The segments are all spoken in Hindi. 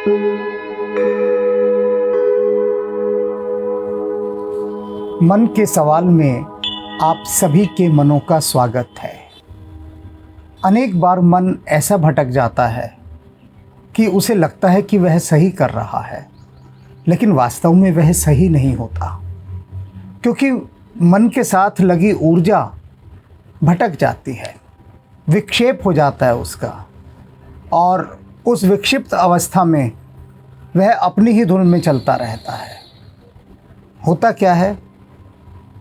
मन के सवाल में आप सभी के मनों का स्वागत है। अनेक बार मन ऐसा भटक जाता है कि उसे लगता है कि वह सही कर रहा है, लेकिन वास्तव में वह सही नहीं होता, क्योंकि मन के साथ लगी ऊर्जा भटक जाती है, विक्षेप हो जाता है उसका, और उस विक्षिप्त अवस्था में वह अपनी ही धुन में चलता रहता है। होता क्या है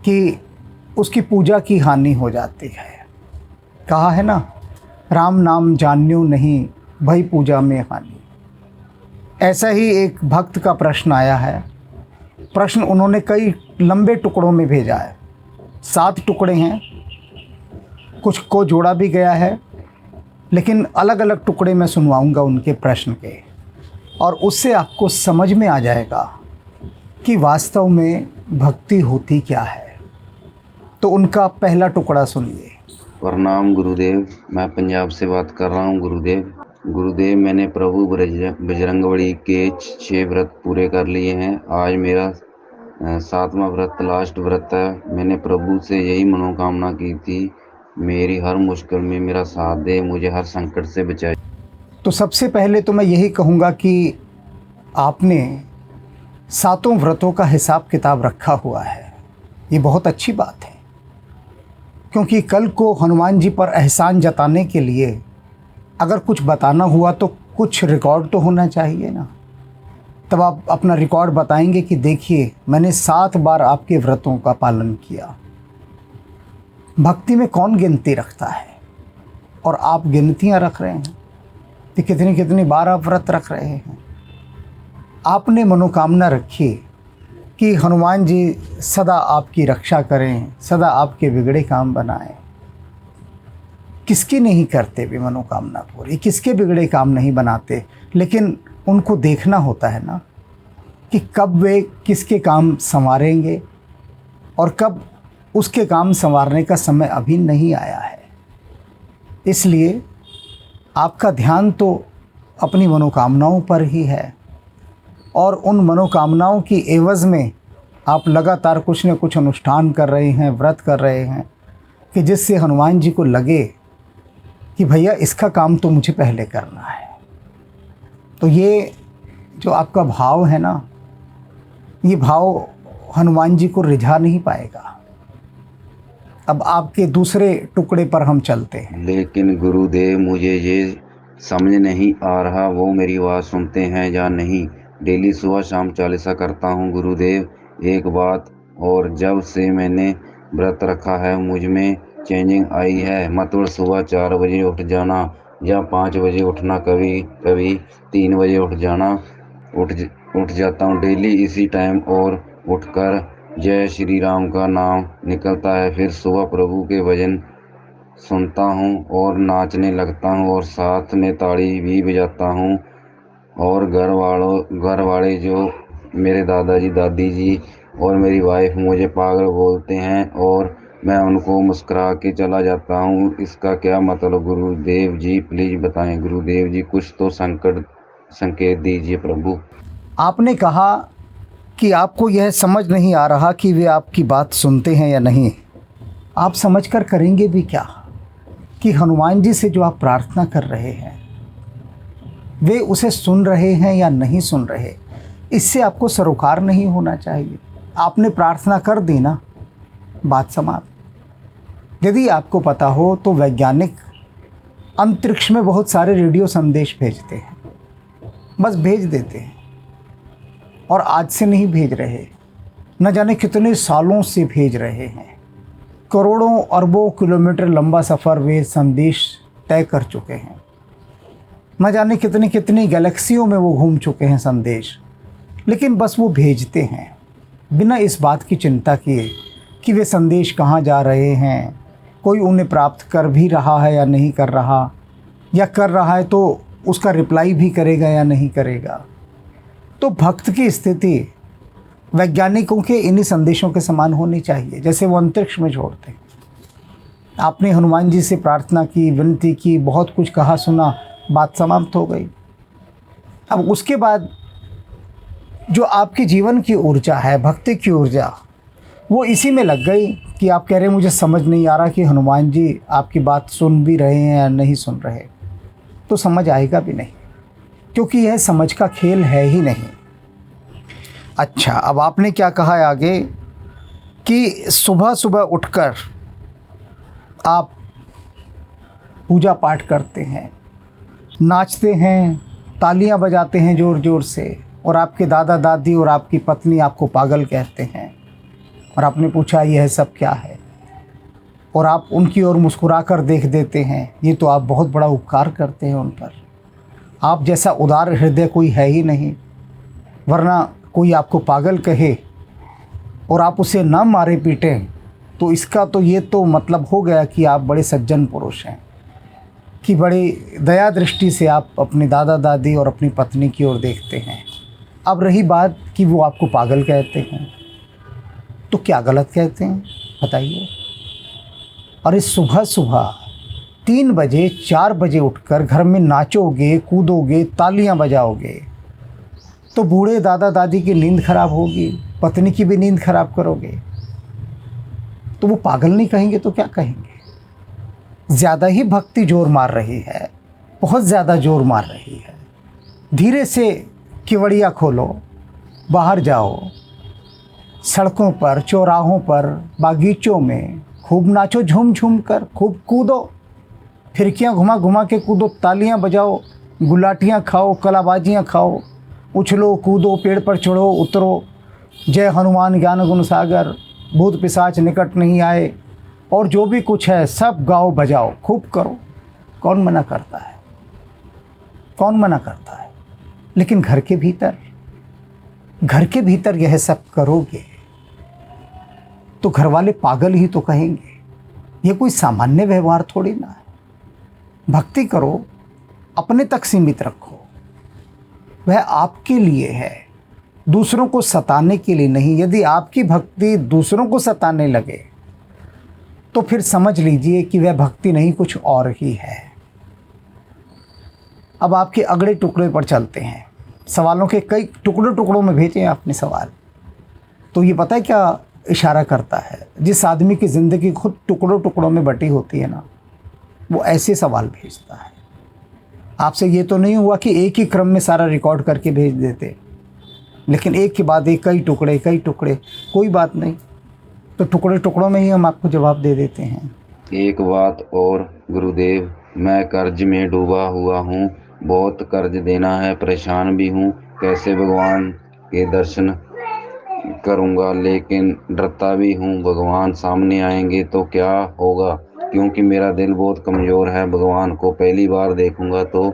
कि उसकी पूजा की हानि हो जाती है। कहा है ना, राम नाम जान्यो नहीं, भई पूजा में हानि। ऐसा ही एक भक्त का प्रश्न आया है। प्रश्न उन्होंने कई लंबे टुकड़ों में भेजा है, 7 टुकड़े हैं, कुछ को जोड़ा भी गया है, लेकिन अलग अलग टुकड़े मैं सुनवाऊंगा उनके प्रश्न के, और उससे आपको समझ में आ जाएगा कि वास्तव में भक्ति होती क्या है। तो उनका पहला टुकड़ा सुनिए। प्रणाम गुरुदेव, मैं पंजाब से बात कर रहा हूँ। गुरुदेव, मैंने प्रभु बजरंगबली के 6 व्रत पूरे कर लिए हैं। आज मेरा 7वां व्रत, लास्ट व्रत है। मैंने प्रभु से यही मनोकामना की थी, मेरी हर मुश्किल में मेरा साथ दे, मुझे हर संकट से बचाए। तो सबसे पहले तो मैं यही कहूँगा कि आपने 7 व्रतों का हिसाब किताब रखा हुआ है। ये बहुत अच्छी बात है, क्योंकि कल को हनुमान जी पर एहसान जताने के लिए अगर कुछ बताना हुआ तो कुछ रिकॉर्ड तो होना चाहिए ना। तब आप अपना रिकॉर्ड बताएंगे कि देखिए, मैंने 7 बार आपके व्रतों का पालन किया। भक्ति में कौन गिनती रखता है, और आप गिनतियाँ रख रहे हैं कि कितनी कितनी बार आप व्रत रख रहे हैं। आपने मनोकामना रखी कि हनुमान जी सदा आपकी रक्षा करें, सदा आपके बिगड़े काम बनाएं। किसकी नहीं करते वे मनोकामना पूरी, किसके बिगड़े काम नहीं बनाते, लेकिन उनको देखना होता है ना कि कब वे किसके काम संवारेंगे और कब उसके काम संवारने का समय अभी नहीं आया है। इसलिए आपका ध्यान तो अपनी मनोकामनाओं पर ही है, और उन मनोकामनाओं की एवज़ में आप लगातार कुछ न कुछ अनुष्ठान कर रहे हैं, व्रत कर रहे हैं, कि जिससे हनुमान जी को लगे कि भैया इसका काम तो मुझे पहले करना है। तो ये जो आपका भाव है ना, ये भाव हनुमान जी को रिझा नहीं पाएगा। अब आपके दूसरे टुकड़े पर हम चलते हैं। लेकिन गुरुदेव, मुझे ये समझ नहीं आ रहा, वो मेरी आवाज़ सुनते हैं या नहीं। डेली सुबह शाम चालीसा करता हूँ गुरुदेव। एक बात और, जब से मैंने व्रत रखा है मुझ में चेंजिंग आई है। मतलब सुबह 4 बजे उठ जाना या 5 बजे उठना, कभी कभी 3 बजे उठ जाता हूँ डेली इसी टाइम, और उठकर जय श्री राम का नाम निकलता है। फिर सुबह प्रभु के भजन सुनता हूँ और नाचने लगता हूँ, और साथ में ताड़ी भी बजाता हूँ। और घर वाले जो मेरे दादाजी, दादी जी और मेरी वाइफ मुझे पागल बोलते हैं, और मैं उनको मुस्कुरा के चला जाता हूँ। इसका क्या मतलब गुरुदेव जी, प्लीज़ बताएं गुरुदेव जी, कुछ तो संकेत दीजिए प्रभु। आपने कहा कि आपको यह समझ नहीं आ रहा कि वे आपकी बात सुनते हैं या नहीं। आप समझकर करेंगे भी क्या कि हनुमान जी से जो आप प्रार्थना कर रहे हैं वे उसे सुन रहे हैं या नहीं सुन रहे, इससे आपको सरोकार नहीं होना चाहिए। आपने प्रार्थना कर दी ना, बात समाप्त। यदि आपको पता हो तो वैज्ञानिक अंतरिक्ष में बहुत सारे रेडियो संदेश भेजते हैं, बस भेज देते हैं, और आज से नहीं भेज रहे, न जाने कितने सालों से भेज रहे हैं। करोड़ों अरबों किलोमीटर लंबा सफ़र वे संदेश तय कर चुके हैं। न जाने कितनी कितनी गैलेक्सियों में वो घूम चुके हैं संदेश, लेकिन बस वो भेजते हैं बिना इस बात की चिंता किए कि वे संदेश कहाँ जा रहे हैं, कोई उन्हें प्राप्त कर भी रहा है या नहीं कर रहा, या कर रहा है तो उसका रिप्लाई भी करेगा या नहीं करेगा। तो भक्त की स्थिति वैज्ञानिकों के इन्हीं संदेशों के समान होनी चाहिए, जैसे वो अंतरिक्ष में छोड़ते हैं। आपने हनुमान जी से प्रार्थना की, विनती की, बहुत कुछ कहा सुना, बात समाप्त हो गई। अब उसके बाद जो आपके जीवन की ऊर्जा है, भक्ति की ऊर्जा, वो इसी में लग गई कि आप कह रहे हैं मुझे समझ नहीं आ रहा कि हनुमान जी आपकी बात सुन भी रहे हैं या नहीं सुन रहे। तो समझ आएगा भी नहीं, क्योंकि यह समझ का खेल है ही नहीं। अच्छा, अब आपने क्या कहा है आगे कि सुबह सुबह उठकर आप पूजा पाठ करते हैं, नाचते हैं, तालियां बजाते हैं ज़ोर ज़ोर से, और आपके दादा दादी और आपकी पत्नी आपको पागल कहते हैं। और आपने पूछा यह सब क्या है, और आप उनकी ओर मुस्कुरा कर देख देते हैं। ये तो आप बहुत बड़ा उपकार करते हैं उन पर। आप जैसा उदार हृदय कोई है ही नहीं, वरना कोई आपको पागल कहे और आप उसे न मारे पीटें तो इसका तो ये तो मतलब हो गया कि आप बड़े सज्जन पुरुष हैं, कि बड़ी दया दृष्टि से आप अपने दादा दादी और अपनी पत्नी की ओर देखते हैं। अब रही बात कि वो आपको पागल कहते हैं, तो क्या गलत कहते हैं बताइए। अरे सुबह सुबह 3 बजे 4 बजे उठकर घर में नाचोगे, कूदोगे, तालियां बजाओगे तो बूढ़े दादा दादी की नींद खराब होगी, पत्नी की भी नींद खराब करोगे। तो वो पागल नहीं कहेंगे तो क्या कहेंगे। ज़्यादा ही भक्ति जोर मार रही है, बहुत ज़्यादा जोर मार रही है। धीरे से केवड़िया खोलो, बाहर जाओ, सड़कों पर, चौराहों पर, बागीचों में खूब नाचो, झूम झूम कर खूब कूदो, फिरकियाँ घुमा घुमा के कूदो, तालियां बजाओ, गुलाटियाँ खाओ, कलाबाजियाँ खाओ, उछलो कूदो, पेड़ पर चढ़ो उतरो, जय हनुमान ज्ञान गुण सागर, भूत पिशाच निकट नहीं आए, और जो भी कुछ है सब गाओ बजाओ, खूब करो। कौन मना करता है, कौन मना करता है। लेकिन घर के भीतर यह सब करोगे तो घर वाले पागल ही तो कहेंगे। ये कोई सामान्य व्यवहार थोड़ी ना है। भक्ति करो, अपने तक सीमित रखो, वह आपके लिए है, दूसरों को सताने के लिए नहीं। यदि आपकी भक्ति दूसरों को सताने लगे तो फिर समझ लीजिए कि वह भक्ति नहीं, कुछ और ही है। अब आपके अगले टुकड़े पर चलते हैं। सवालों के कई टुकड़ों में भेजे आपने सवाल, तो ये पता है क्या इशारा करता है। जिस आदमी की ज़िंदगी खुद टुकड़ों में बटी होती है ना, वो ऐसे सवाल भेजता है। आपसे ये तो नहीं हुआ कि एक ही क्रम में सारा रिकॉर्ड करके भेज देते, लेकिन एक के बाद एक कई टुकड़े, कोई बात नहीं, तो टुकड़ों में ही हम आपको जवाब दे देते हैं। एक बात और गुरुदेव, मैं कर्ज में डूबा हुआ हूँ, बहुत कर्ज देना है, परेशान भी हूँ। कैसे भगवान के दर्शन करूँगा, लेकिन डरता भी हूँ भगवान सामने आएंगे तो क्या होगा, क्योंकि मेरा दिल बहुत कमज़ोर है। भगवान को पहली बार देखूँगा तो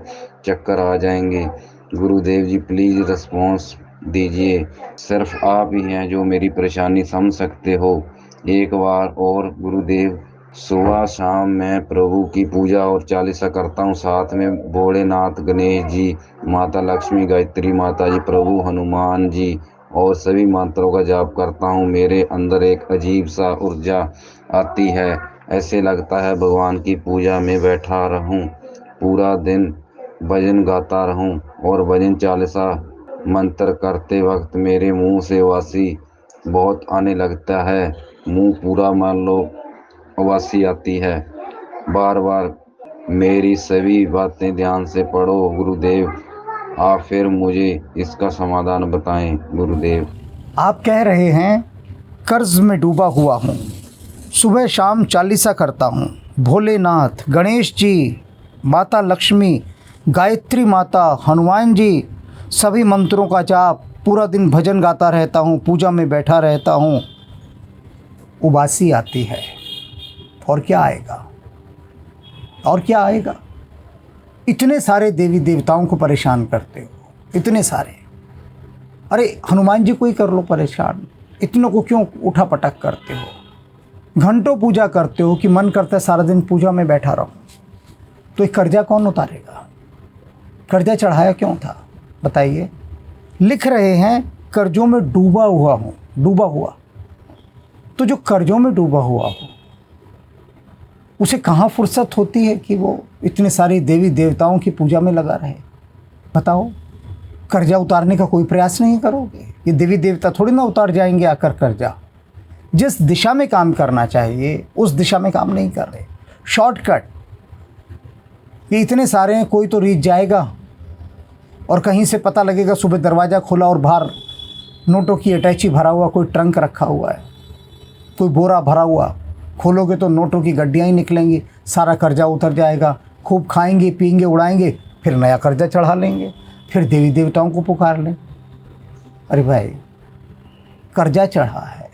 चक्कर आ जाएंगे। गुरुदेव जी प्लीज़ रिस्पॉन्स दीजिए, सिर्फ आप ही हैं जो मेरी परेशानी समझ सकते हो। एक बार और गुरुदेव, सुबह शाम मैं प्रभु की पूजा और चालीसा करता हूँ, साथ में भोलेनाथ, गणेश जी, माता लक्ष्मी, गायत्री माता जी, प्रभु हनुमान जी और सभी मंत्रों का जाप करता हूँ। मेरे अंदर एक अजीब सा ऊर्जा आती है, ऐसे लगता है भगवान की पूजा में बैठा रहूँ, पूरा दिन भजन गाता रहूँ। और भजन चालीसा मंत्र करते वक्त मेरे मुंह से वासी बहुत आने लगता है, मुंह पूरा मान लो वासी आती है। बार बार मेरी सभी बातें ध्यान से पढ़ो गुरुदेव, आप फिर मुझे इसका समाधान बताएं गुरुदेव। आप कह रहे हैं कर्ज में डूबा हुआ हूँ, सुबह शाम चालीसा करता हूँ, भोलेनाथ, गणेश जी, माता लक्ष्मी, गायत्री माता, हनुमान जी, सभी मंत्रों का जाप, पूरा दिन भजन गाता रहता हूँ, पूजा में बैठा रहता हूँ, उबासी आती है। और क्या आएगा, और क्या आएगा। इतने सारे देवी देवताओं को परेशान करते हो, इतने सारे। अरे हनुमान जी को ही कर लो परेशान, इतनों को क्यों उठा पटक करते हो। घंटों पूजा करते हो कि मन करता है सारा दिन पूजा में बैठा रहूं। तो एक कर्जा कौन उतारेगा, कर्जा चढ़ाया क्यों था बताइए। लिख रहे हैं कर्जों में डूबा हुआ हूँ, डूबा हुआ। तो जो कर्जों में डूबा हुआ हो उसे कहाँ फुर्सत होती है कि वो इतने सारे देवी देवताओं की पूजा में लगा रहे, बताओ। कर्जा उतारने का कोई प्रयास नहीं करोगे? ये देवी देवता थोड़ी ना उतार जाएंगे आकर कर्जा। जिस दिशा में काम करना चाहिए उस दिशा में काम नहीं कर रहे, शॉर्टकट। ये इतने सारे हैं, कोई तो रीच जाएगा और कहीं से पता लगेगा सुबह दरवाज़ा खोला और बाहर नोटों की अटैची भरा हुआ कोई ट्रंक रखा हुआ है, कोई बोरा भरा हुआ। खोलोगे तो नोटों की गड्डियाँ ही निकलेंगी, सारा कर्जा उतर जाएगा। खूब खाएंगे पीएंगे उड़ाएंगे, फिर नया कर्जा चढ़ा लेंगे, फिर देवी देवताओं को पुकार लें। अरे भाई, कर्जा चढ़ा है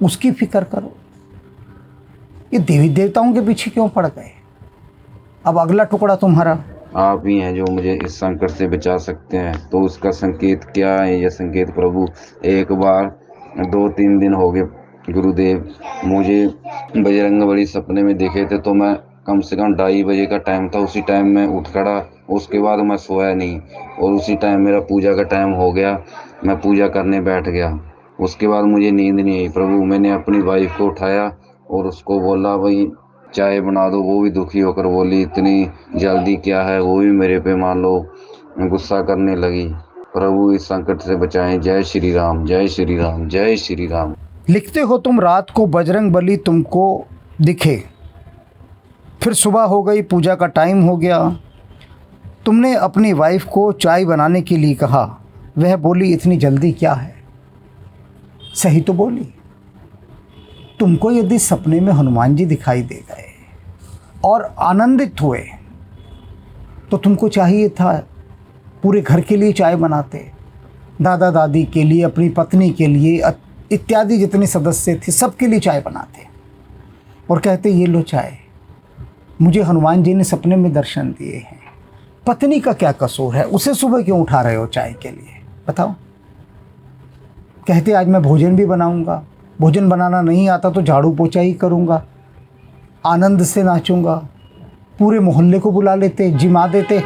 उसकी फिक्र करो। ये देवी देवताओं के पीछे क्यों पड़ गए? अब अगला टुकड़ा तुम्हारा। आप ही हैं जो मुझे इस संकट से बचा सकते हैं, तो उसका संकेत क्या है? यह संकेत प्रभु, एक बार 2-3 दिन हो गए गुरुदेव, मुझे बजरंगबली सपने में दिखे थे। तो मैं कम से कम 2:30 बजे का टाइम था, उसी टाइम मैं उठ खड़ा। उसके बाद मैं सोया नहीं और उसी टाइम मेरा पूजा का टाइम हो गया, मैं पूजा करने बैठ गया। उसके बाद मुझे नींद नहीं आई प्रभु। मैंने अपनी वाइफ को उठाया और उसको बोला भाई चाय बना दो। वो भी दुखी होकर बोली इतनी जल्दी क्या है? वो भी मेरे पे मान लो गुस्सा करने लगी। प्रभु इस संकट से बचाएं। जय श्री राम, जय श्री राम, जय श्री राम। लिखते हो तुम, रात को बजरंग बली तुमको दिखे, फिर सुबह हो गई, पूजा का टाइम हो गया। तुमने अपनी वाइफ को चाय बनाने के लिए कहा, वह बोली इतनी जल्दी क्या है? सही तो बोली। तुमको यदि सपने में हनुमान जी दिखाई दे गए और आनंदित हुए तो तुमको चाहिए था पूरे घर के लिए चाय बनाते, दादा दादी के लिए, अपनी पत्नी के लिए इत्यादि जितने सदस्य थे सबके लिए चाय बनाते और कहते ये लो चाय, मुझे हनुमान जी ने सपने में दर्शन दिए हैं। पत्नी का क्या कसूर है? उसे सुबह क्यों उठा रहे हो चाय के लिए? बताओ। कहते आज मैं भोजन भी बनाऊंगा, भोजन बनाना नहीं आता तो झाड़ू पोछा ही करूंगा, आनंद से नाचूंगा, पूरे मोहल्ले को बुला लेते, जिमा देते।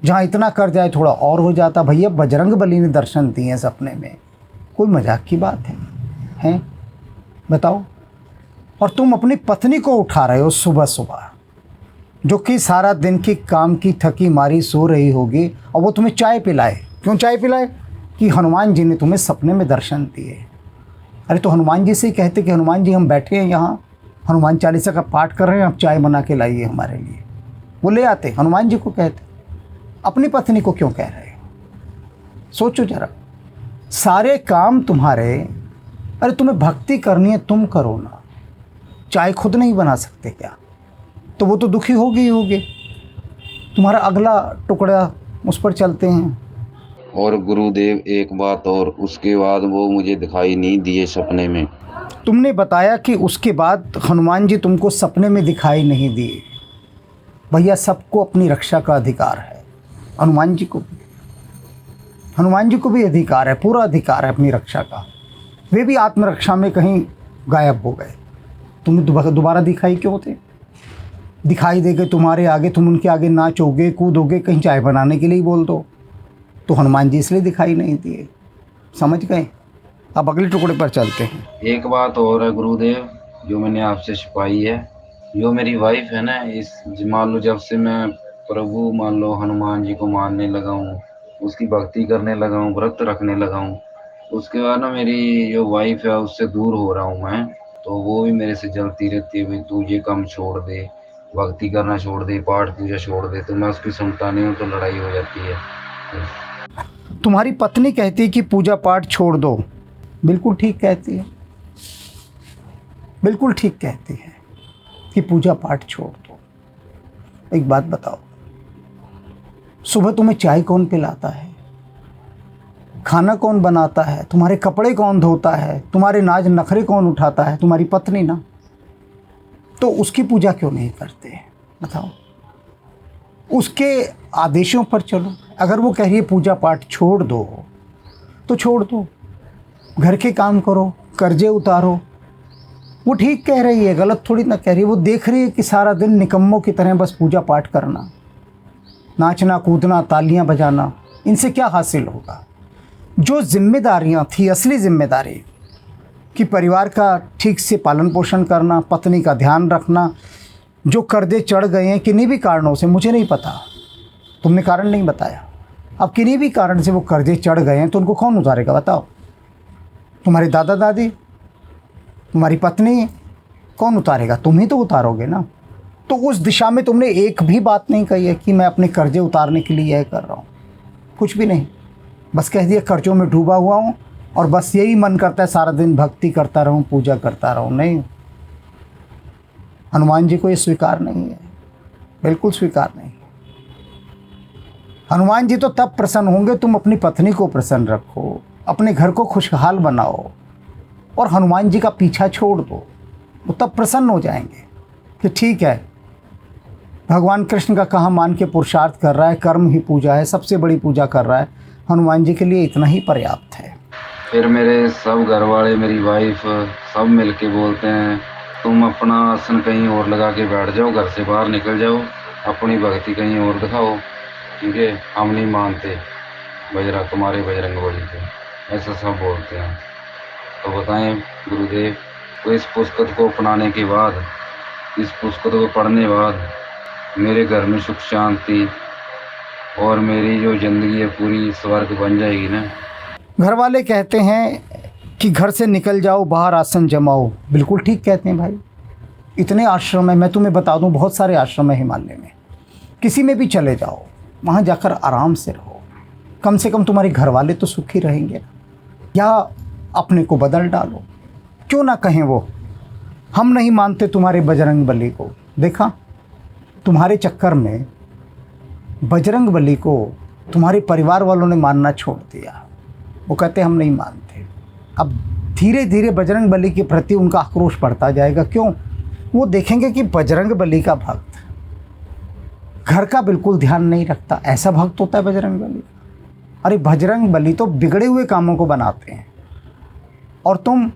जहाँ इतना कर जाए थोड़ा और हो जाता। भैया बजरंग बली ने दर्शन दिए सपने में, कोई मजाक की बात है? हैं? बताओ। और तुम अपनी पत्नी को उठा रहे हो सुबह सुबह, जो कि सारा दिन की काम की थकी मारी सो रही होगी, और वो तुम्हें चाय पिलाए। क्यों चाय पिलाए? कि हनुमान जी ने तुम्हें सपने में दर्शन दिए। अरे तो हनुमान जी से ही कहते कि हनुमान जी हम बैठे हैं यहाँ, हनुमान चालीसा का पाठ कर रहे हैं, आप चाय बना के लाइए हमारे लिए। वो ले आते, हनुमान जी को कहते। अपनी पत्नी को क्यों कह रहे हो? सोचो जरा। सारे काम तुम्हारे, अरे तुम्हें भक्ति करनी है तुम करो ना, चाय खुद नहीं बना सकते क्या? तो वो तो दुखी होगी ही होगी। तुम्हारा अगला टुकड़ा उस पर चलते हैं। और गुरुदेव एक बात और, उसके बाद वो मुझे दिखाई नहीं दिए सपने में। तुमने बताया कि उसके बाद हनुमान जी तुमको सपने में दिखाई नहीं दिए। भैया सबको अपनी रक्षा का अधिकार है, हनुमान जी को भी अधिकार है, पूरा अधिकार है अपनी रक्षा का। वे भी आत्मरक्षा में कहीं गायब हो गए। तुम्हें दोबारा दिखाई क्यों थे? दिखाई दे गए तुम्हारे आगे, तुम उनके आगे नाचोगे कूदोगे, कहीं चाय बनाने के लिए बोल दो, तो हनुमान जी इसलिए दिखाई नहीं दिए। समझ गए? अब अगले टुकड़े पर चलते हैं। एक बात और है गुरुदेव जो मैंने आपसे छिपाई है। जो मेरी वाइफ है ना, इस मान लो जब से मैं प्रभु मान लो हनुमान जी को मानने लगा हूँ, उसकी भक्ति करने लगा हूँ, व्रत रखने लगा हूँ, उसके बाद ना मेरी जो वाइफ है उससे दूर हो रहा हूँ मैं। तो वो भी मेरे से जलती रहती है, भाई तू ये काम छोड़ दे, भक्ति करना छोड़ दे, पाठ पूजा छोड़ दे। तो मैं उसकी सुनता नहीं हूँ, तो लड़ाई हो जाती है। तुम्हारी पत्नी कहती है कि पूजा पाठ छोड़ दो। बिल्कुल ठीक कहती है, बिल्कुल ठीक कहती है कि पूजा पाठ छोड़ दो। एक बात बताओ, सुबह तुम्हें चाय कौन पिलाता है? खाना कौन बनाता है? तुम्हारे कपड़े कौन धोता है? तुम्हारे नाज नखरे कौन उठाता है? तुम्हारी पत्नी ना। तो उसकी पूजा क्यों नहीं करते? बताओ। उसके आदेशों पर चलो। अगर वो कह रही है पूजा पाठ छोड़ दो तो छोड़ दो, घर के काम करो, कर्जे उतारो। वो ठीक कह रही है, गलत थोड़ी ना कह रही है। वो देख रही है कि सारा दिन निकम्मों की तरह बस पूजा पाठ करना, नाचना कूदना, तालियां बजाना, इनसे क्या हासिल होगा? जो जिम्मेदारियां थी, असली जिम्मेदारी कि परिवार का ठीक से पालन पोषण करना, पत्नी का ध्यान रखना, जो कर्जे चढ़ गए हैं किन्हीं भी कारणों से, मुझे नहीं पता, तुमने कारण नहीं बताया, अब किन्हीं भी कारण से वो कर्जे चढ़ गए हैं तो उनको कौन उतारेगा बताओ? तुम्हारे दादा दादी, तुम्हारी पत्नी, कौन उतारेगा? तुम ही तो उतारोगे ना। तो उस दिशा में तुमने एक भी बात नहीं कही है कि मैं अपने कर्जे उतारने के लिए यह कर रहा हूँ, कुछ भी नहीं। बस कह दिया कर्जों में डूबा हुआ हूँ और बस यही मन करता है सारा दिन भक्ति करता रहूँ, पूजा करता रहूँ। नहीं, हनुमान जी को ये स्वीकार नहीं है, बिल्कुल स्वीकार नहीं। हनुमान जी तो तब प्रसन्न होंगे तुम अपनी पत्नी को प्रसन्न रखो, अपने घर को खुशहाल बनाओ और हनुमान जी का पीछा छोड़ दो, वो तब प्रसन्न हो जाएंगे कि ठीक है, भगवान कृष्ण का कहा मान के पुरुषार्थ कर रहा है, कर्म ही पूजा है, सबसे बड़ी पूजा कर रहा है, हनुमान जी के लिए इतना ही पर्याप्त है। फिर मेरे सब घर वाले, मेरी वाइफ, सब मिलके बोलते हैं तुम अपना आसन कहीं और लगा के बैठ जाओ, घर से बाहर निकल जाओ, अपनी भक्ति कहीं और दिखाओ, ठीक है, हम नहीं मानते तुम्हारे बजरंगबली के, ऐसा सब बोलते हैं। तो बताएं गुरुदेव, तो इस पुस्तक को अपनाने के बाद, इस पुस्तक को पढ़ने बाद मेरे घर में सुख शांति और मेरी जो ज़िंदगी है पूरी स्वर्ग बन जाएगी ना। घर वाले कहते हैं कि घर से निकल जाओ, बाहर आसन जमाओ। बिल्कुल ठीक कहते हैं भाई। इतने आश्रम हैं, मैं तुम्हें बता दूं, बहुत सारे आश्रम हैं हिमालय में, किसी में भी चले जाओ, वहाँ जाकर आराम से रहो। कम से कम तुम्हारे घर वाले तो सुखी रहेंगे। या अपने को बदल डालो, क्यों ना कहें वो हम नहीं मानते तुम्हारे बजरंगबली को। देखा, तुम्हारे चक्कर में बजरंगबली को तुम्हारे परिवार वालों ने मानना छोड़ दिया। वो कहते हम नहीं मानते। अब धीरे धीरे बजरंगबली के प्रति उनका आक्रोश बढ़ता जाएगा। क्यों? वो देखेंगे कि बजरंगबली का भक्त घर का बिल्कुल ध्यान नहीं रखता। ऐसा भक्त होता है बजरंगबली? अरे बजरंगबली तो बिगड़े हुए कामों को बनाते हैं और तुम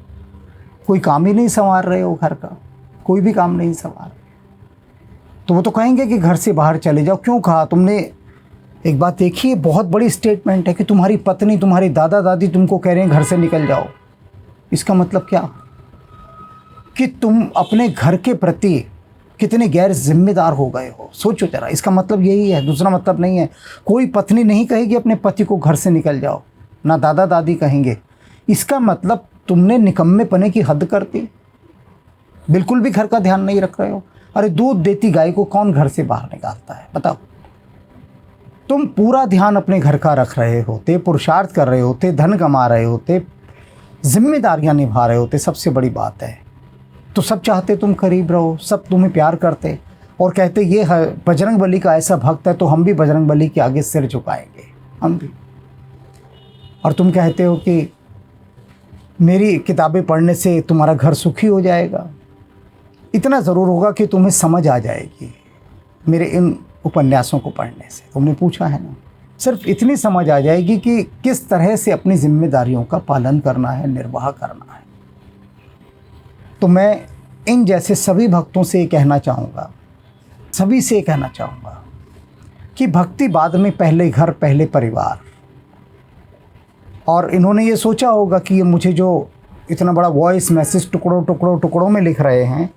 कोई काम ही नहीं संवार रहे हो, घर का कोई भी काम नहीं संवार। तो वो तो कहेंगे कि घर से बाहर चले जाओ। क्यों कहा तुमने? एक बात देखिए, बहुत बड़ी स्टेटमेंट है कि तुम्हारी पत्नी, तुम्हारी दादा दादी तुमको कह रहे हैं घर से निकल जाओ। इसका मतलब क्या? कि तुम अपने घर के प्रति कितने गैर जिम्मेदार हो गए हो। सोचो जरा, इसका मतलब यही है, दूसरा मतलब नहीं है। कोई पत्नी नहीं कहेगी अपने पति को घर से निकल जाओ, ना दादा दादी कहेंगे। इसका मतलब तुमने निकम्मेपने की हद कर दी, बिल्कुल भी घर का ध्यान नहीं रख रहे हो। अरे दूध देती गाय को कौन घर से बाहर निकालता है बताओ? तुम पूरा ध्यान अपने घर का रख रहे होते, पुरुषार्थ कर रहे होते, धन कमा रहे होते, जिम्मेदारियां निभा रहे होते, सबसे बड़ी बात है। तो सब चाहते तुम करीब रहो, सब तुम्हें प्यार करते और कहते ये है बजरंगबली का ऐसा भक्त है तो हम भी बजरंगबली के आगे सिर झुकाएंगे, हम भी। और तुम कहते हो कि मेरी किताबें पढ़ने से तुम्हारा घर सुखी हो जाएगा। इतना ज़रूर होगा कि तुम्हें समझ आ जाएगी मेरे इन उपन्यासों को पढ़ने से। तुमने पूछा है ना, सिर्फ इतनी समझ आ जाएगी कि किस तरह से अपनी जिम्मेदारियों का पालन करना है, निर्वाह करना है। तो मैं इन जैसे सभी भक्तों से ये कहना चाहूँगा, सभी से कहना चाहूँगा कि भक्ति बाद में, पहले घर, पहले परिवार। और इन्होंने ये सोचा होगा कि ये मुझे जो इतना बड़ा वॉइस मैसेज टुकड़ों में लिख रहे हैं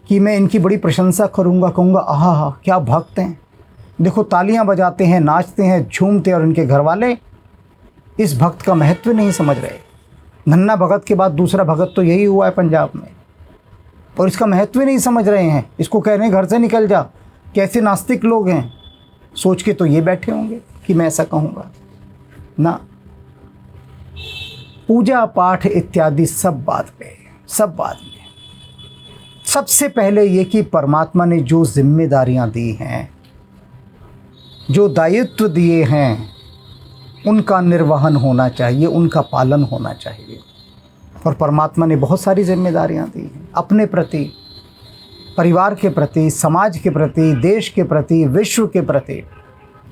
कि मैं इनकी बड़ी प्रशंसा करूँगा, कहूँगा आहा क्या भक्त हैं, देखो तालियां बजाते हैं, नाचते हैं, झूमते। और इनके घर वाले इस भक्त का महत्व नहीं समझ रहे। नन्ना भगत के बाद दूसरा भगत तो यही हुआ है पंजाब में, और इसका महत्व ही नहीं समझ रहे हैं। इसको कह रहे हैं घर से निकल जा। कैसे नास्तिक लोग हैं, सोच के तो ये बैठे होंगे कि मैं ऐसा कहूँगा ना। पूजा पाठ इत्यादि सब बाद में, सब बाद में। सबसे पहले ये कि परमात्मा ने जो जिम्मेदारियां दी हैं, जो दायित्व दिए हैं, उनका निर्वहन होना चाहिए, उनका पालन होना चाहिए। और परमात्मा ने बहुत सारी जिम्मेदारियां दी हैं अपने प्रति, परिवार के प्रति, समाज के प्रति, देश के प्रति, विश्व के प्रति।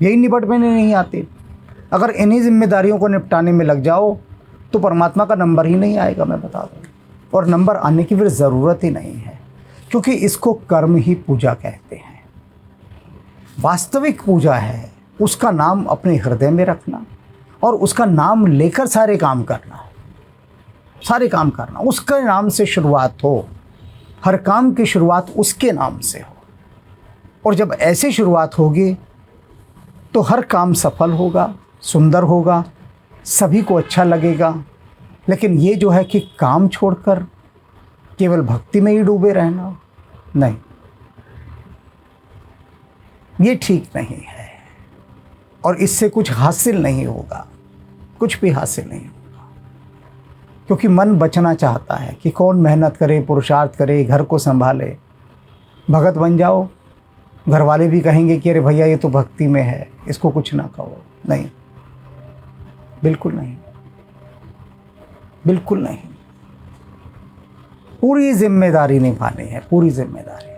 यही निपट में नहीं आती। अगर इन्हीं जिम्मेदारियों को निपटाने में लग जाओ तो परमात्मा का नंबर ही नहीं आएगा, मैं बता दूँ। और नंबर आने की फिर ज़रूरत ही नहीं है, क्योंकि इसको कर्म ही पूजा कहते हैं। वास्तविक पूजा है उसका नाम अपने हृदय में रखना और उसका नाम लेकर सारे काम करना, सारे काम करना। उसके नाम से शुरुआत हो, हर काम की शुरुआत उसके नाम से हो। और जब ऐसे शुरुआत होगी तो हर काम सफल होगा, सुंदर होगा, सभी को अच्छा लगेगा। लेकिन ये जो है कि काम छोड़कर केवल भक्ति में ही डूबे रहना, नहीं, ये ठीक नहीं है। और इससे कुछ हासिल नहीं होगा, कुछ भी हासिल नहीं होगा। क्योंकि मन बचना चाहता है कि कौन मेहनत करे, पुरुषार्थ करे, घर को संभाले। भगत बन जाओ, घर वाले भी कहेंगे कि अरे भैया ये तो भक्ति में है, इसको कुछ ना कहो। नहीं, बिल्कुल नहीं, बिल्कुल नहीं। पूरी जिम्मेदारी निभानी है, पूरी जिम्मेदारी।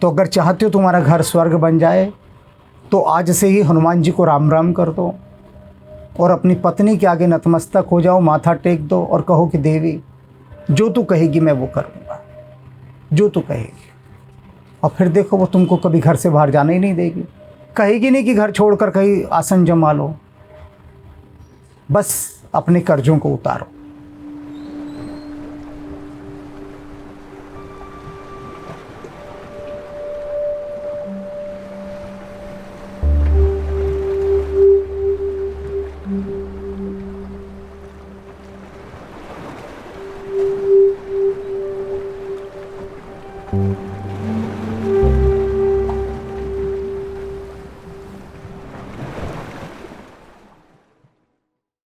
तो अगर चाहते हो तुम्हारा घर स्वर्ग बन जाए तो आज से ही हनुमान जी को राम राम कर दो और अपनी पत्नी के आगे नतमस्तक हो जाओ, माथा टेक दो और कहो कि देवी जो तू कहेगी मैं वो करूँगा, जो तू कहेगी। और फिर देखो वो तुमको कभी घर से बाहर जाने ही नहीं देगी। कहेगी नहीं कि घर छोड़कर कहीं आसन जमा लो, बस अपने कर्जों को उतारो। Thank you.